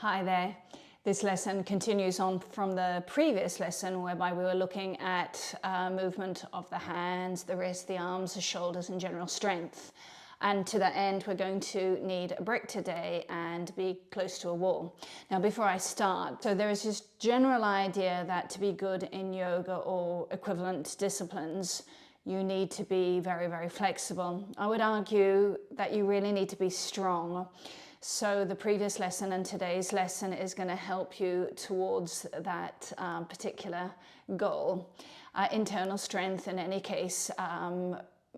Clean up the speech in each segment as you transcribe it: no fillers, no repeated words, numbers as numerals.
Hi there. This lesson continues on from the previous lesson whereby we were looking at movement of the hands, the wrists, the arms, the shoulders and general strength. And to that end, we're going to need a break today and be close to a wall. Now, before I start, so there is this general idea that to be good in yoga or equivalent disciplines, you need to be very, very flexible. I would argue that you really need to be strong. So the previous lesson and today's lesson is going to help you towards that particular goal. Internal strength, in any case,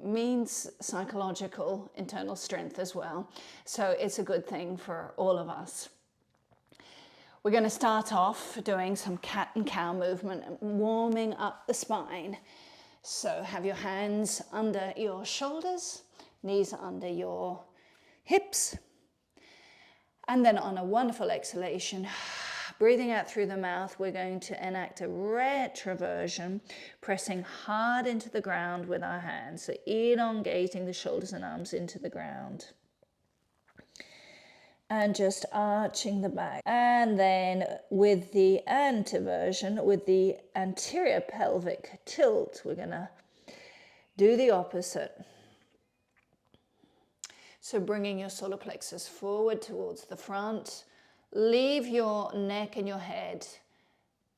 means psychological internal strength as well. So it's a good thing for all of us. We're going to start off doing some cat and cow movement and warming up the spine. So have your hands under your shoulders, knees under your hips. And then on a wonderful exhalation, breathing out through the mouth, we're going to enact a retroversion, pressing hard into the ground with our hands, so elongating the shoulders and arms into the ground. And just arching the back. And then with the anteversion, with the anterior pelvic tilt, we're going to do the opposite. So bringing your solar plexus forward towards the front, leave your neck and your head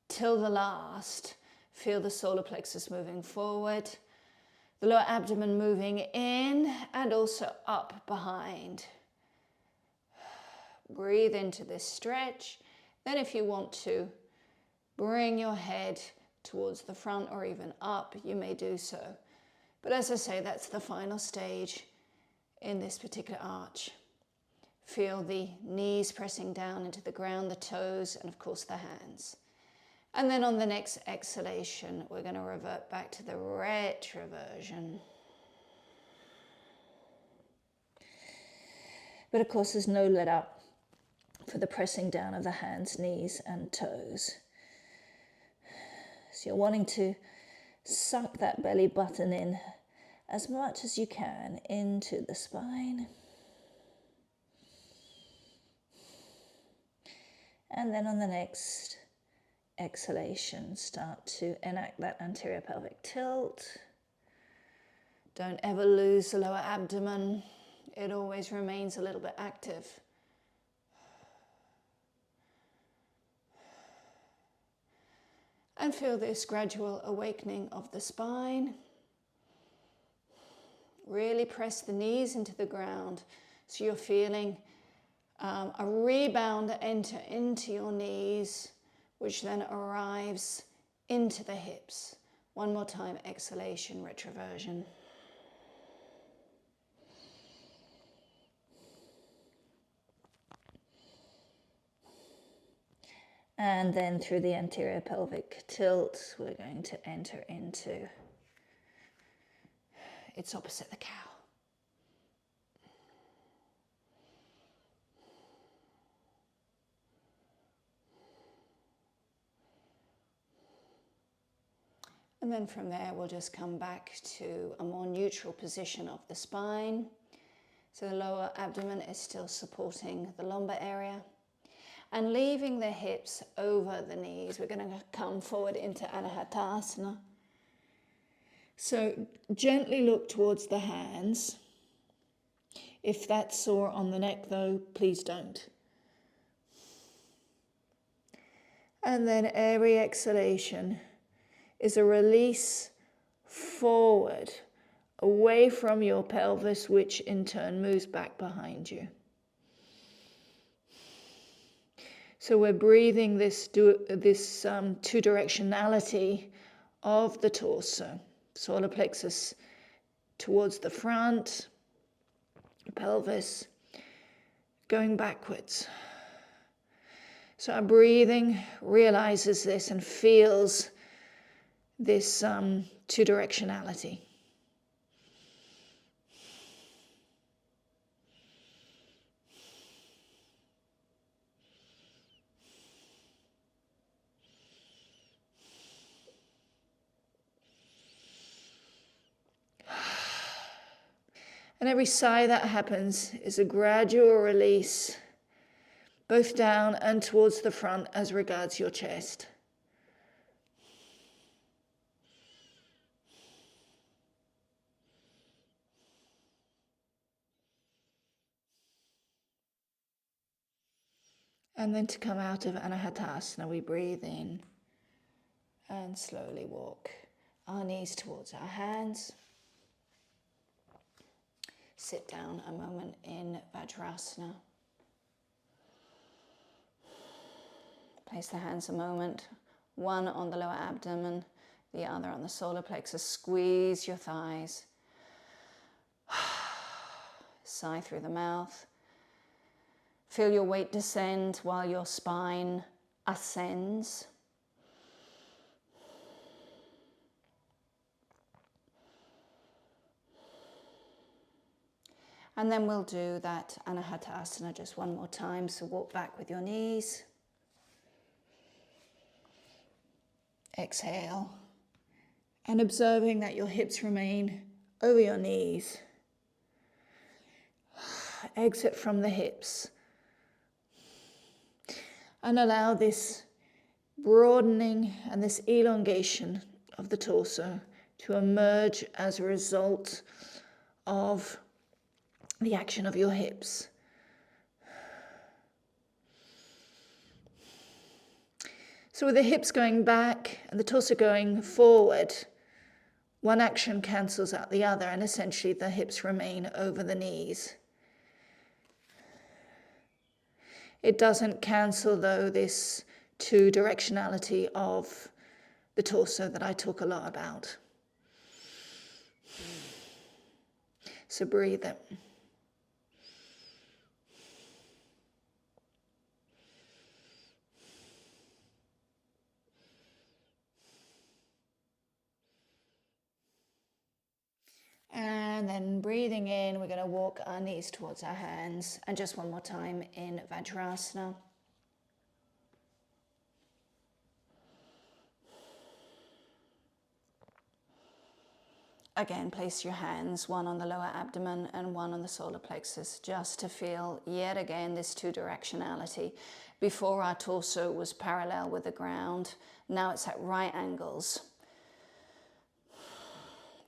till the last. Feel the solar plexus moving forward, the lower abdomen moving in and also up behind. Breathe into this stretch. Then if you want to bring your head towards the front or even up, you may do so. But as I say, that's the final stage in this particular arch. Feel the knees pressing down into the ground, the toes, and of course the hands. And then on the next exhalation, we're going to revert back to the retroversion. But of course, there's no let up for the pressing down of the hands, knees, and toes. So you're wanting to suck that belly button in as much as you can into the spine. And then on the next exhalation, start to enact that anterior pelvic tilt. Don't ever lose the lower abdomen. It always remains a little bit active. And feel this gradual awakening of the spine. Really press the knees into the ground so you're feeling a rebound enter into your knees, which then arrives into the hips. One more time, exhalation, retroversion. And then through the anterior pelvic tilt, we're going to enter into its opposite, the cow. And then from there, we'll just come back to a more neutral position of the spine. So the lower abdomen is still supporting the lumbar area. And leaving the hips over the knees, we're going to come forward into Anahatasana. So gently look towards the hands. If that's sore on the neck though, please don't. And then every exhalation is a release forward, away from your pelvis, which in turn moves back behind you. So we're breathing this two-directionality of the torso. Solar plexus towards the front, pelvis going backwards. So our breathing realizes this and feels this two-directionality. And every sigh that happens is a gradual release both down and towards the front as regards your chest. And then to come out of Anahatasana, we breathe in and slowly walk our knees towards our hands. Sit down a moment in Vajrasana. Place the hands a moment, one on the lower abdomen, the other on the solar plexus. Squeeze your thighs. Sigh through the mouth. Feel your weight descend while your spine ascends. And then we'll do that Anahatasana just one more time. So walk back with your knees. Exhale. And observing that your hips remain over your knees. Exit from the hips. And allow this broadening and this elongation of the torso to emerge as a result of the action of your hips. So with the hips going back and the torso going forward, one action cancels out the other, and essentially the hips remain over the knees. It doesn't cancel, though, this two-directionality of the torso that I talk a lot about. So breathe it. And then breathing in, we're going to walk our knees towards our hands. And just one more time in Vajrasana. Again, place your hands, one on the lower abdomen and one on the solar plexus, just to feel yet again this two-directionality. Before, our torso was parallel with the ground. Now it's at right angles.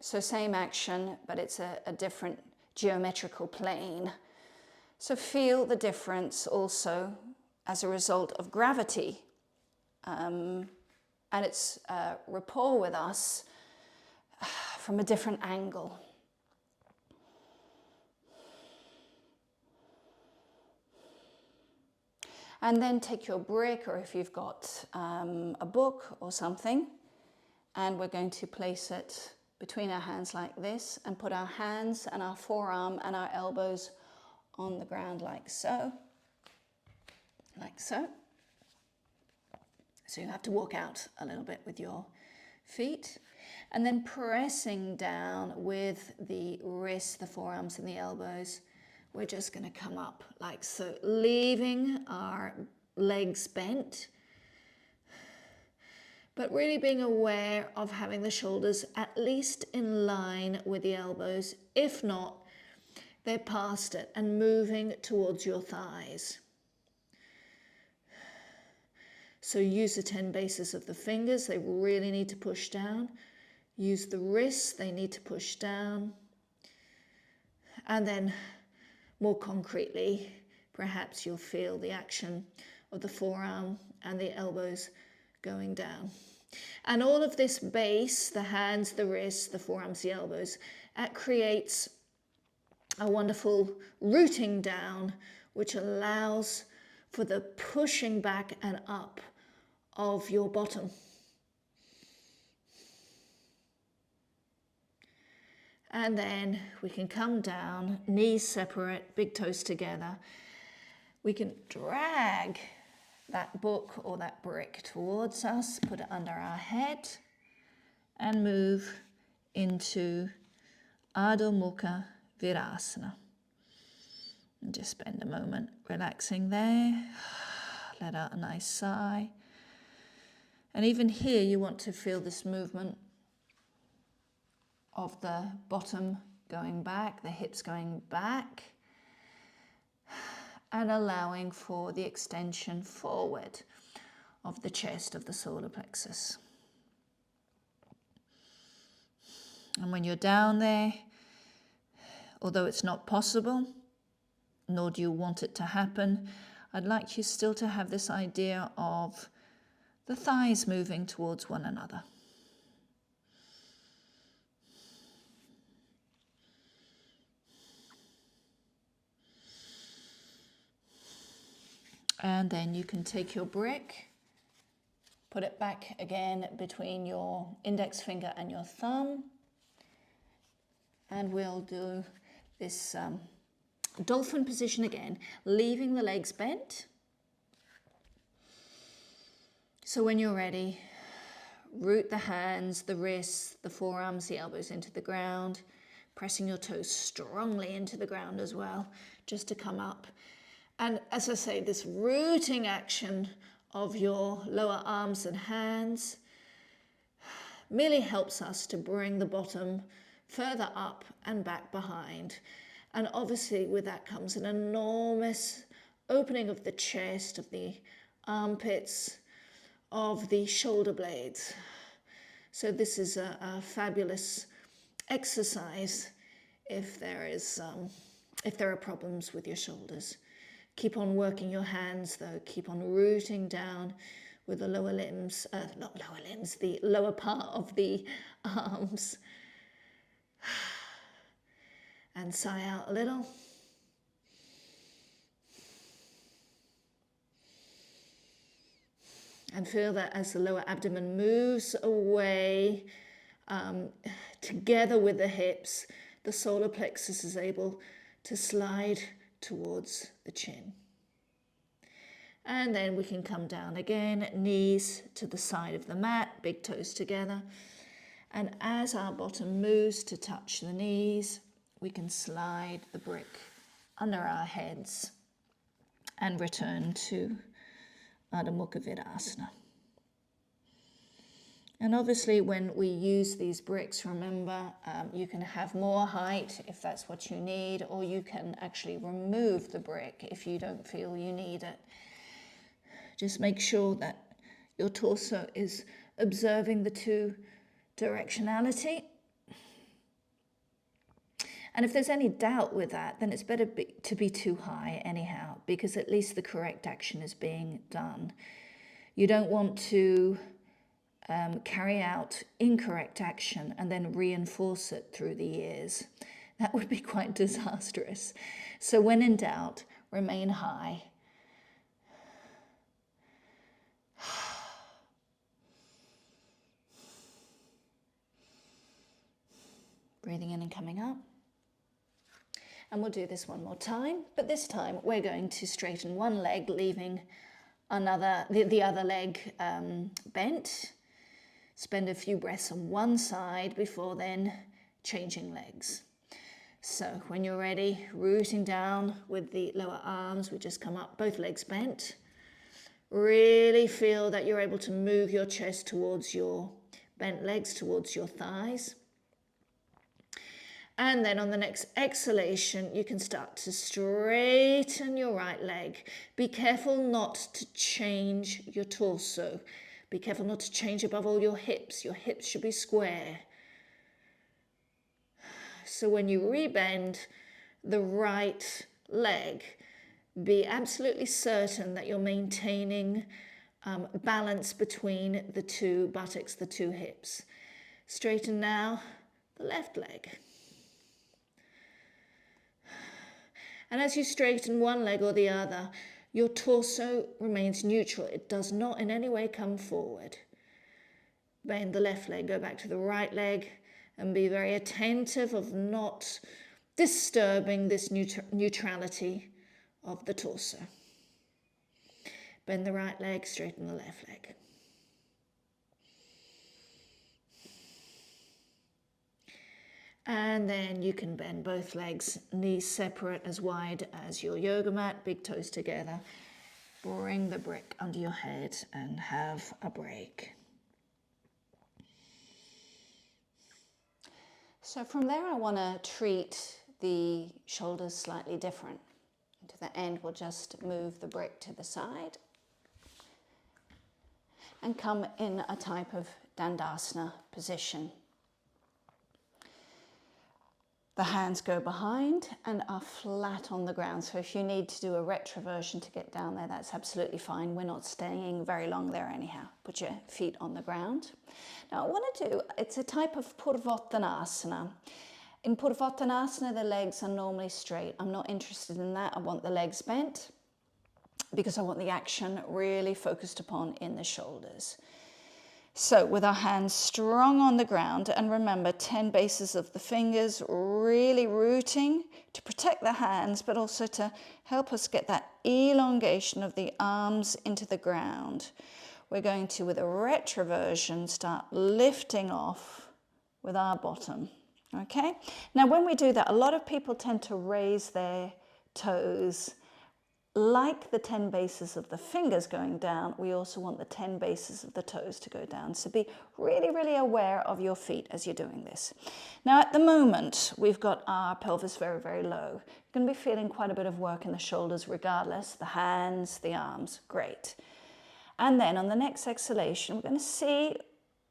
So same action, but it's a different geometrical plane. So feel the difference also as a result of gravity and its rapport with us from a different angle. And then take your brick, or if you've got a book or something, and we're going to place it between our hands like this and put our hands and our forearm and our elbows on the ground like so. Like so. So you have to walk out a little bit with your feet. And then pressing down with the wrists, the forearms and the elbows, we're just going to come up like so, leaving our legs bent, but really being aware of having the shoulders at least in line with the elbows. If not, they're past it, and moving towards your thighs. So use the 10 bases of the fingers. They really need to push down. Use the wrists. They need to push down. And then more concretely, perhaps you'll feel the action of the forearm and the elbows going down. And all of this base, the hands, the wrists, the forearms, the elbows, that creates a wonderful rooting down, which allows for the pushing back and up of your bottom. And then we can come down, knees separate, big toes together. We can drag that book or that brick towards us, put it under our head, and move into Adho Mukha Virasana. And just spend a moment relaxing there. Let out a nice sigh. And even here, you want to feel this movement of the bottom going back, the hips going back, and allowing for the extension forward of the chest, of the solar plexus. And when you're down there, although it's not possible, nor do you want it to happen, I'd like you still to have this idea of the thighs moving towards one another. And then you can take your brick, put it back again between your index finger and your thumb, and we'll do this dolphin position again, leaving the legs bent. So when you're ready, root the hands, the wrists, the forearms, the elbows into the ground, pressing your toes strongly into the ground as well, just to come up. And as I say, this rooting action of your lower arms and hands merely helps us to bring the bottom further up and back behind. And obviously with that comes an enormous opening of the chest, of the armpits, of the shoulder blades. So this is a fabulous exercise if there are problems with your shoulders. Keep on working your hands though, keep on rooting down with the lower limbs, the lower part of the arms. And sigh out a little. And feel that as the lower abdomen moves away, together with the hips, the solar plexus is able to slide towards the chin. And then we can come down again, knees to the side of the mat, big toes together. And as our bottom moves to touch the knees, we can slide the brick under our heads and return to Adho Mukha Virasana. And obviously when we use these bricks, remember, you can have more height if that's what you need, or you can actually remove the brick if you don't feel you need it. Just make sure that your torso is observing the two directionality. And if there's any doubt with that, then it's better to be too high anyhow, because at least the correct action is being done. You don't want to carry out incorrect action and then reinforce it through the years. That would be quite disastrous. So when in doubt, remain high. Breathing in and coming up. And we'll do this one more time, but this time we're going to straighten one leg, leaving the other leg bent. Spend a few breaths on one side before then changing legs. So when you're ready, rooting down with the lower arms, we just come up, both legs bent. Really feel that you're able to move your chest towards your bent legs, towards your thighs. And then on the next exhalation, you can start to straighten your right leg. Be careful not to change your torso. Be careful not to change above all your hips. Your hips should be square. So when you rebend the right leg, be absolutely certain that you're maintaining balance between the two buttocks, the two hips. Straighten now the left leg. And as you straighten one leg or the other, your torso remains neutral. It does not in any way come forward. Bend the left leg, go back to the right leg, and be very attentive of not disturbing this neutrality of the torso. Bend the right leg, straighten the left leg. And then you can bend both legs, knees separate as wide as your yoga mat, big toes together. Bring the brick under your head and have a break. So from there I want to treat the shoulders slightly different. To For the end, we'll just move the brick to the side and come in a type of Dandasana position. The hands go behind and are flat on the ground. So if you need to do a retroversion to get down there, that's absolutely fine. We're not staying very long there anyhow. Put your feet on the ground. Now I want to do, it's a type of Purvottanasana. In Purvottanasana, the legs are normally straight. I'm not interested in that. I want the legs bent because I want the action really focused upon in the shoulders. So with our hands strong on the ground, and remember 10 bases of the fingers, really rooting to protect the hands, but also to help us get that elongation of the arms into the ground. We're going to, with a retroversion, start lifting off with our bottom. Okay? Now when we do that, a lot of people tend to raise their toes. Like the 10 bases of the fingers going down, we also want the 10 bases of the toes to go down. So be really, really aware of your feet as you're doing this. Now at the moment, we've got our pelvis very, very low. You're going to be feeling quite a bit of work in the shoulders regardless, the hands, the arms, great. And then on the next exhalation, we're going to see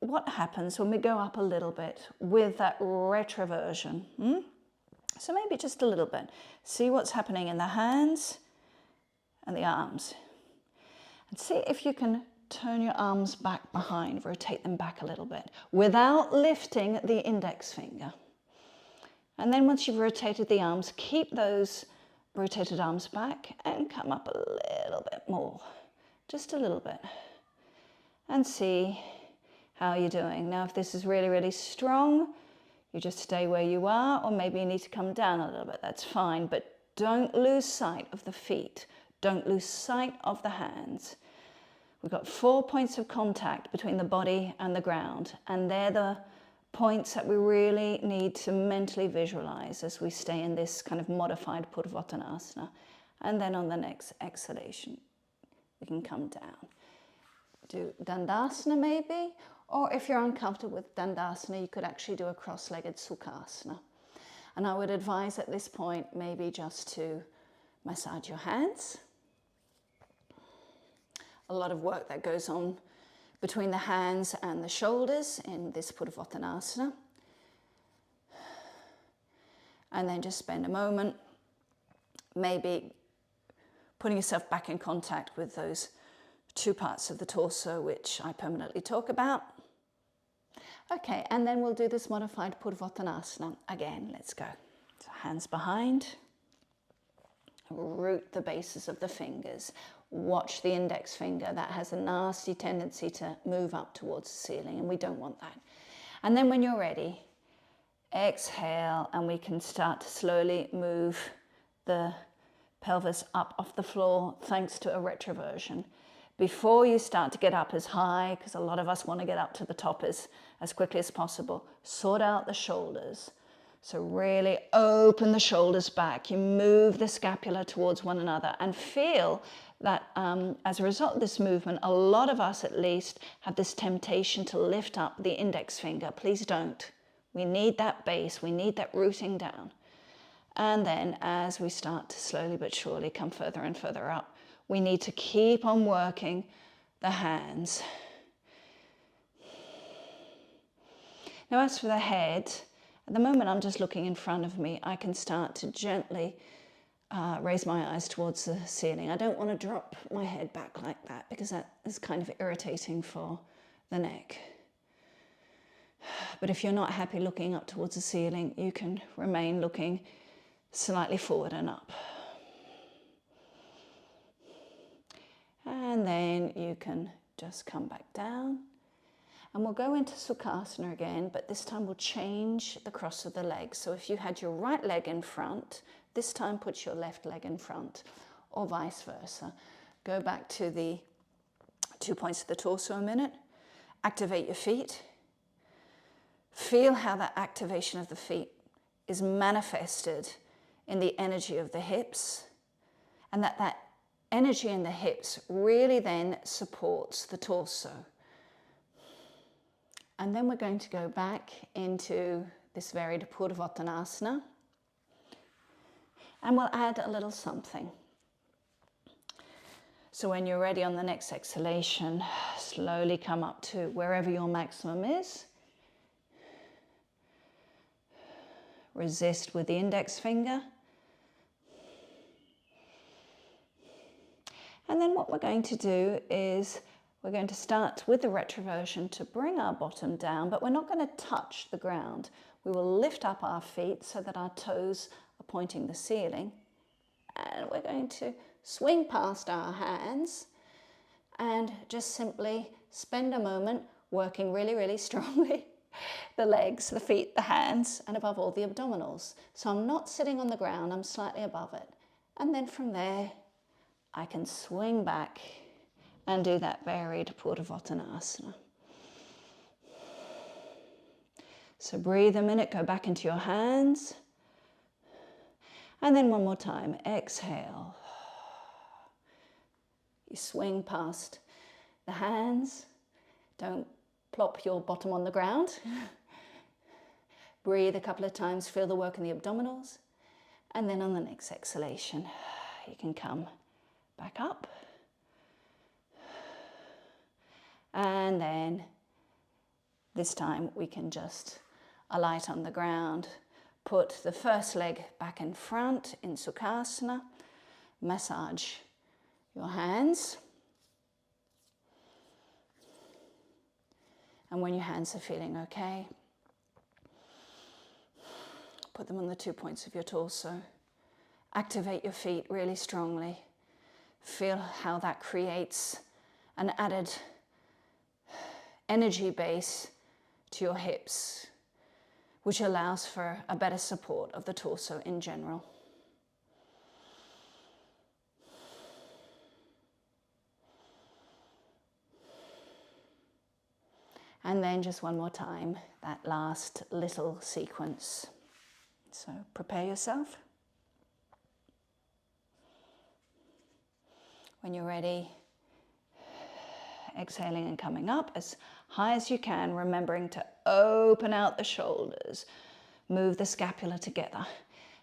what happens when we go up a little bit with that retroversion. So maybe just a little bit. See what's happening in the hands and the arms. And see if you can turn your arms back behind, rotate them back a little bit without lifting the index finger. And then once you've rotated the arms, keep those rotated arms back and come up a little bit more, just a little bit. And see how you're doing. Now, if this is really, really strong, you just stay where you are, or maybe you need to come down a little bit, that's fine, but don't lose sight of the feet. Don't lose sight of the hands. We've got 4 points of contact between the body and the ground, and they're the points that we really need to mentally visualize as we stay in this kind of modified Purvottanasana. And then on the next exhalation, we can come down. Do Dandasana maybe, or if you're uncomfortable with Dandasana, you could actually do a cross-legged Sukhasana. And I would advise at this point maybe just to massage your hands. A lot of work that goes on between the hands and the shoulders in this Purvottanasana. And then just spend a moment maybe putting yourself back in contact with those 2 parts of the torso which I permanently talk about. Okay, and then we'll do this modified Purvottanasana again. Let's go. So hands behind. Root the bases of the fingers. Watch the index finger. That has a nasty tendency to move up towards the ceiling, and we don't want that. And then when you're ready, exhale, and we can start to slowly move the pelvis up off the floor thanks to a retroversion. Before you start to get up as high, because a lot of us want to get up to the top as quickly as possible, sort out the shoulders. So really open the shoulders back. You move the scapula towards one another and feel that as a result of this movement, a lot of us at least have this temptation to lift up the index finger. Please don't. We need that base. We need that rooting down. And then as we start to slowly but surely come further and further up, we need to keep on working the hands. Now as for the head, at the moment I'm just looking in front of me. I can start to gently raise my eyes towards the ceiling. I don't want to drop my head back like that because that is kind of irritating for the neck. But if you're not happy looking up towards the ceiling, you can remain looking slightly forward and up. And then you can just come back down. And we'll go into Sukhasana again, but this time we'll change the cross of the legs. So if you had your right leg in front, this time put your left leg in front, or vice versa. Go back to the 2 points of the torso a minute. Activate your feet. Feel how that activation of the feet is manifested in the energy of the hips, and that energy in the hips really then supports the torso. And then we're going to go back into this varied Purvottanasana. And we'll add a little something. So when you're ready on the next exhalation, slowly come up to wherever your maximum is. Resist with the index finger. And then what we're going to do is we're going to start with the retroversion to bring our bottom down, but we're not going to touch the ground. We will lift up our feet so that our toes are pointing the ceiling. And we're going to swing past our hands and just simply spend a moment working really, really strongly the legs, the feet, the hands, and above all the abdominals. So I'm not sitting on the ground, I'm slightly above it. And then from there, I can swing back and do that varied Purvottanasana. So breathe a minute, go back into your hands. And then one more time, exhale. You swing past the hands. Don't plop your bottom on the ground. Breathe a couple of times, feel the work in the abdominals. And then on the next exhalation, you can come back up. And then this time we can just alight on the ground. Put the first leg back in front in Sukhasana. Massage your hands. And when your hands are feeling okay, put them on the 2 points of your torso. Activate your feet really strongly. Feel how that creates an added energy base to your hips, which allows for a better support of the torso in general. And then just one more time, that last little sequence. So prepare yourself. When you're ready, exhaling and coming up as high as you can, remembering to open out the shoulders, move the scapula together,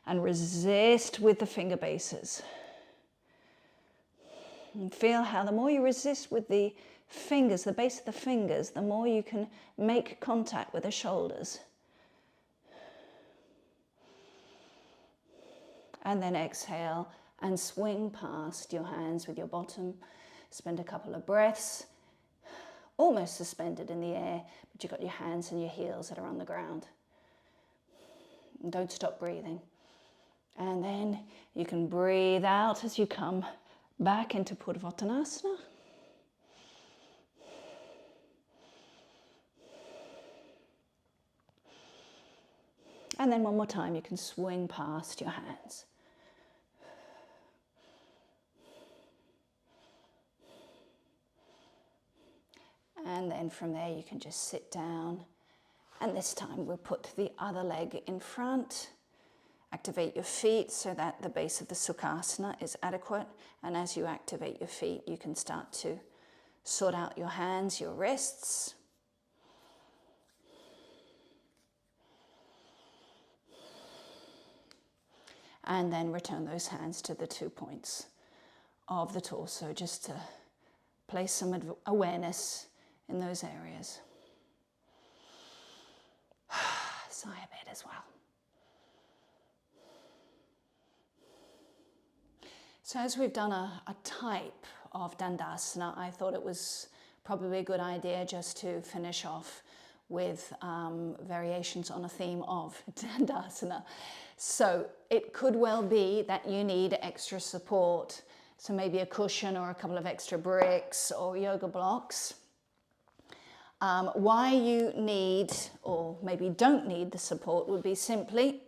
and resist with the finger bases. And feel how the more you resist with the fingers, the base of the fingers, the more you can make contact with the shoulders. And then exhale and swing past your hands with your bottom. Spend a couple of breaths, almost suspended in the air, but you've got your hands and your heels that are on the ground. And don't stop breathing. And then you can breathe out as you come back into Purvottanasana. And then one more time, you can swing past your hands. And then from there, you can just sit down. And this time, we'll put the other leg in front. Activate your feet so that the base of the Sukhasana is adequate. And as you activate your feet, you can start to sort out your hands, your wrists. And then return those hands to the 2 points of the torso, just to place some awareness in those areas. Sigh a bit as well. So as we've done a type of Dandasana, I thought it was probably a good idea just to finish off with variations on a theme of Dandasana. So it could well be that you need extra support. So maybe a cushion or a couple of extra bricks or yoga blocks. Why you need or maybe don't need the support would be simply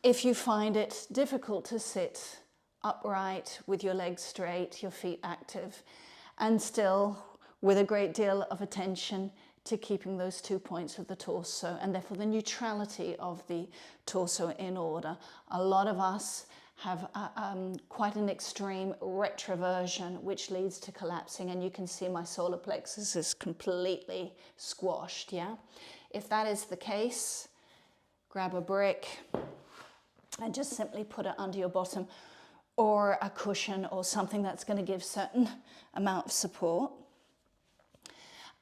if you find it difficult to sit upright with your legs straight, your feet active, and still with a great deal of attention to keeping those 2 points of the torso and therefore the neutrality of the torso in order. A lot of us have quite an extreme retroversion, which leads to collapsing, and you can see my solar plexus is completely squashed, yeah? If that is the case, grab a brick and just simply put it under your bottom. or a cushion or something that's going to give certain amount of support.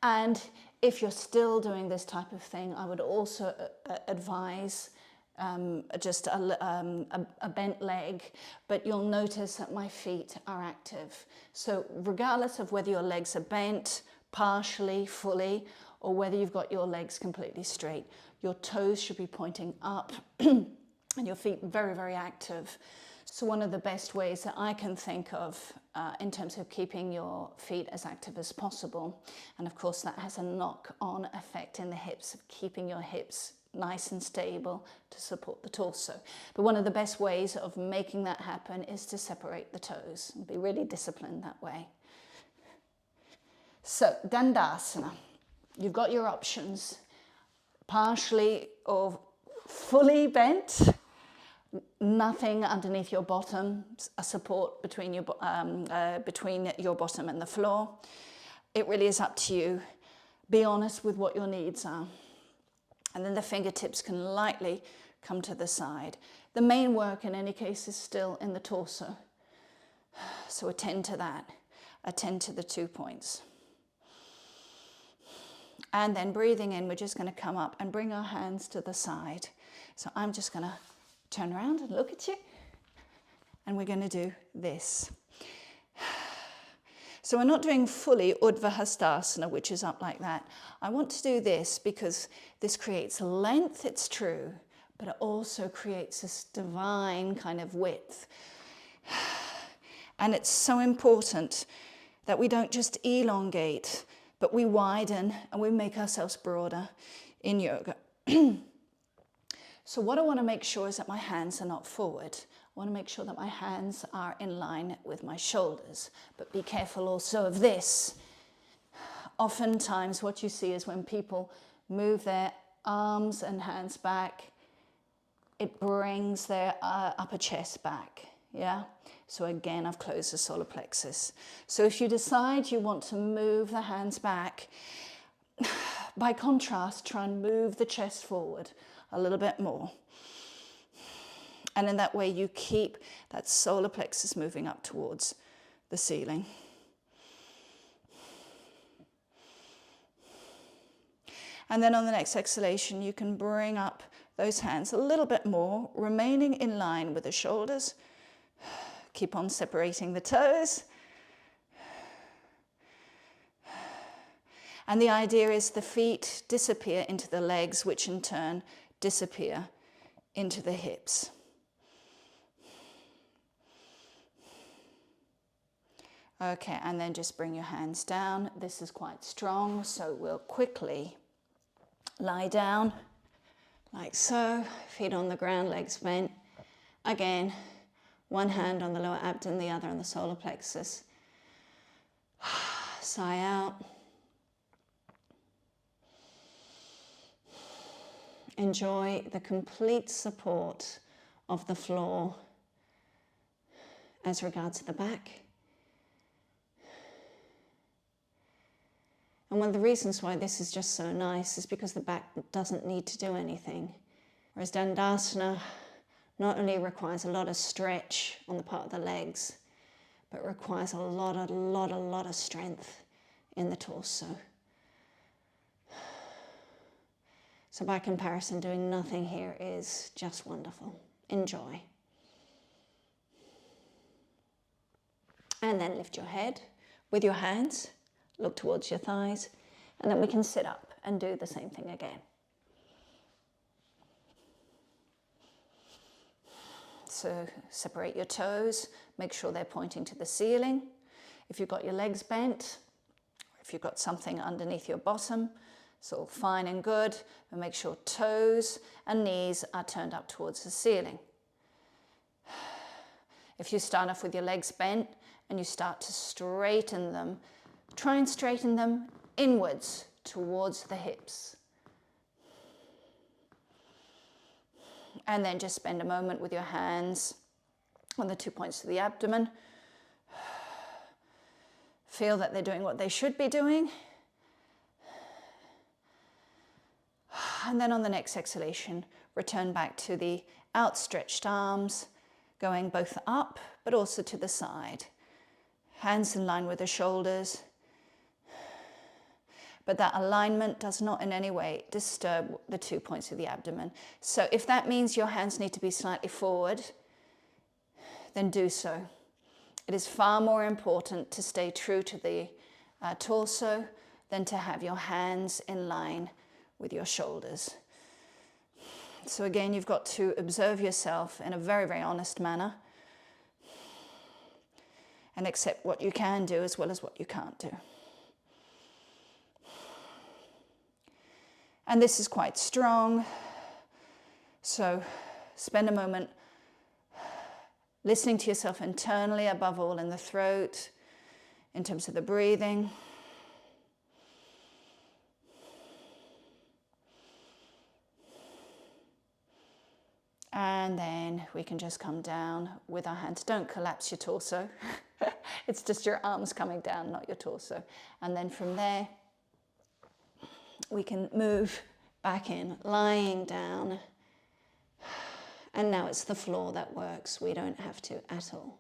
And if you're still doing this type of thing, I would also advise just a bent leg, but you'll notice that my feet are active. So regardless of whether your legs are bent, partially, fully, or whether you've got your legs completely straight, your toes should be pointing up and your feet very, very active. So one of the best ways that I can think of in terms of keeping your feet as active as possible, and of course that has a knock-on effect in the hips, of keeping your hips nice and stable to support the torso. But one of the best ways of making that happen is to separate the toes and be really disciplined that way. So Dandasana, you've got your options, partially or fully bent, nothing underneath your bottom, a support between your bottom and the floor. It really is up to you. Be honest with what your needs are. And then the fingertips can lightly come to the side. The main work in any case is still in the torso. So attend to that. Attend to the 2 points. And then breathing in, we're just going to come up and bring our hands to the side. So I'm just going to turn around and look at you. And we're going to do this. So we're not doing fully Anahatasana, which is up like that. I want to do this because this creates length, it's true, but it also creates this divine kind of width. And it's so important that we don't just elongate, but we widen and we make ourselves broader in yoga. So what I want to make sure is that my hands are not forward. I want to make sure that my hands are in line with my shoulders, but be careful also of this. Oftentimes what you see is when people move their arms and hands back, it brings their upper chest back, yeah? So again, I've closed the solar plexus. So if you decide you want to move the hands back, by contrast, try and move the chest forward a little bit more. And in that way, you keep that solar plexus moving up towards the ceiling. And then on the next exhalation, you can bring up those hands a little bit more, remaining in line with the shoulders. Keep on separating the toes. And the idea is the feet disappear into the legs, which in turn disappear into the hips. Okay, and then just bring your hands down. This is quite strong, so we'll quickly lie down, like so, feet on the ground, legs bent. Again, one hand on the lower abdomen, the other on the solar plexus. Sigh out. Enjoy the complete support of the floor as regards the back. And one of the reasons why this is just so nice is because the back doesn't need to do anything. Whereas Dandasana not only requires a lot of stretch on the part of the legs, but requires a lot of strength in the torso. So by comparison, doing nothing here is just wonderful. Enjoy. And then lift your head with your hands. Look towards your thighs, and then we can sit up and do the same thing again. So separate your toes, make sure they're pointing to the ceiling. If you've got your legs bent, if you've got something underneath your bottom, it's all fine and good, but make sure toes and knees are turned up towards the ceiling. If you start off with your legs bent and you start to straighten them, try and straighten them inwards towards the hips. And then just spend a moment with your hands on the 2 points of the abdomen. Feel that they're doing what they should be doing. And then on the next exhalation, return back to the outstretched arms. going both up but also to the side. Hands in line with the shoulders. But that alignment does not in any way disturb the 2 points of the abdomen. So if that means your hands need to be slightly forward, then do so. It is far more important to stay true to the torso than to have your hands in line with your shoulders. So again, you've got to observe yourself in a very, very honest manner and accept what you can do as well as what you can't do. And this is quite strong, so spend a moment listening to yourself internally, above all in the throat, in terms of the breathing. And then we can just come down with our hands. Don't collapse your torso. It's just your arms coming down, not your torso. And then from there, we can move back in, lying down. And now it's the floor that works. We don't have to at all.